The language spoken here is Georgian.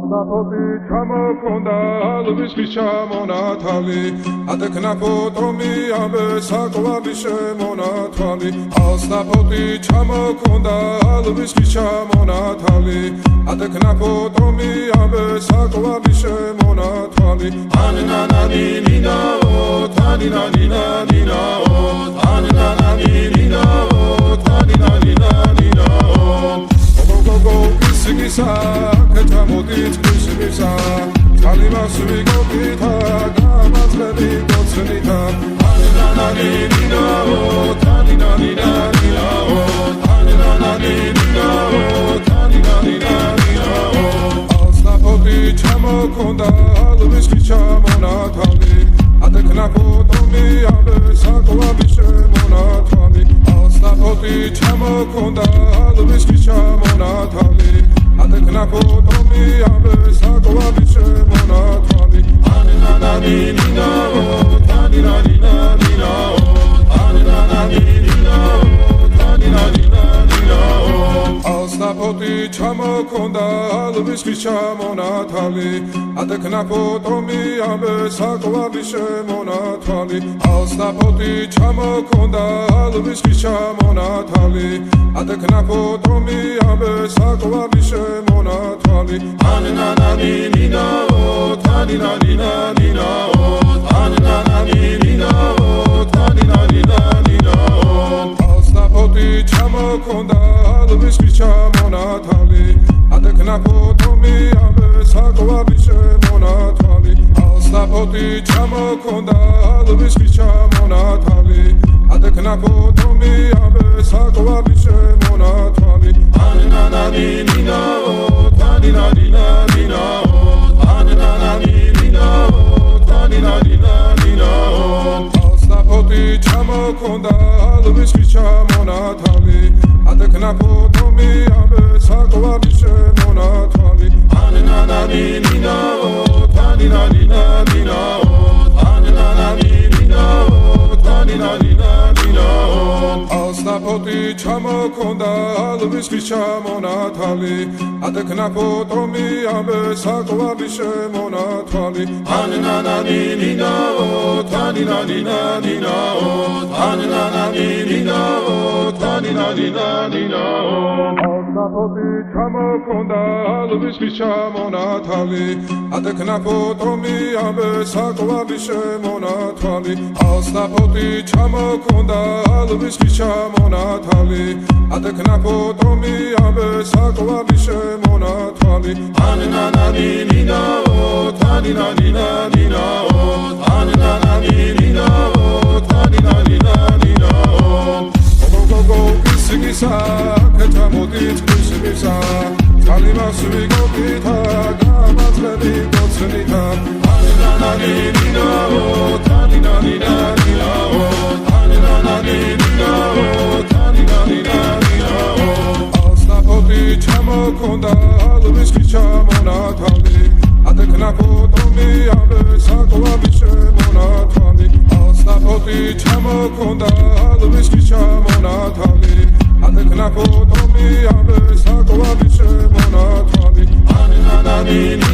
Alsnapoti ჩამოქონდა ალვისთვის ჩამონათალი ატექნა ფოტომი ამე საკვალი შემონათვალი Alsnapoti ჩამოქონდა ალვისთვის ჩამონათალი ატექნა ფოტომი ამე საკვალი შემონათვალი ანანანინინაო თანინანინანინაო ანანანინინაო თანინანინანინაო გოგო კისკისა კეთამოდით კისკისა კალიმას ვიგოქითა გამაწყები გოცნითა ანანანინინაო თანინანინანინაო ანანანინინაო თანინანინანინაო Alsnapoti ჩამოქონდა ალვისთვის ჩამონათალი ატექნა ფოტომი ამე საკვალი შემონათვალი Alsnapoti ჩამოქონდა ალვისთვის ჩამონათალი ატექნა ფოტომი ამე საკვალი შემონათვალი ანანანინინაო თანინანინანინაო ანანანინინაო თანინანინანინაო Alsnapoti ჩამოქონდა ალვისთვის ჩამონათალი ატექნა ფოტომი ამე საკვალი შემონათვალი Alsnapoti ჩამოქონდა ალვისთვის ჩამონათალი ატექნა ფოტომი ამე საკვალი შემონათვალი ანანანინინაო თანინანინანინაო ანანანინინაო თანინანინანინაო Alsnapoti ჩამოქონდა ალვისთვის ჩამონათალი ატექნა ფოტომი ამე საკვალი შემონათვალი Alsnapoti ჩამოქონდა ალვისთვის ჩამონათალი ატექნა ფოტომი ამე საკვალი შემონათვალი ანანანინინაო თანინანინანინაო ანანანინინაო თანინანინანინაო Alsnapoti ჩამოქონდა ალვისთვის ჩამონათალი ატექნა ფოტომი ამე საკვალი შემონათვალი ანანანინინაო თანინანინანინაო ანანანინინაო თანინანინანინაო Alsnapoti ჩამოქონდა ალვისთვის ჩამონათალი ატექნა ფოტომი ამე საკვალი შემონათვალი ანანანინინაო თანინანინანინაო ანანანინინაო თანინანინანინაო Alsnapoti ჩამოქონდა ალვისთვის ჩამონათალი ატექნა ფოტომი ამე საკვალი შემონათვალი Alsnapoti ჩამოქონდა ალვისთვის ჩამონათალი ატექნა ფოტომი ამე საკვალი შემონათვალი ანანანინინაო თანინანინანინაო ანანანინინაო თანინანინანინაო გოგო კისკისა კეთამოდით კისკისა კალიმას ვიგოქითა გამაწყები გოცნითა ანანანინინაო თანინანინანინაო ანანანინინაო თანინანინანინაო Alsnapoti ჩამოქონდა ალვისთვის ჩამონათალი ატექნა ფოტომი ამე საკვალი შემონათვალი Alsnapoti ჩამოქონდა ალვისთვის ჩამონათალი ატექნა ფოტომი ამე საკვალი შემონათვალი ანანანინინაო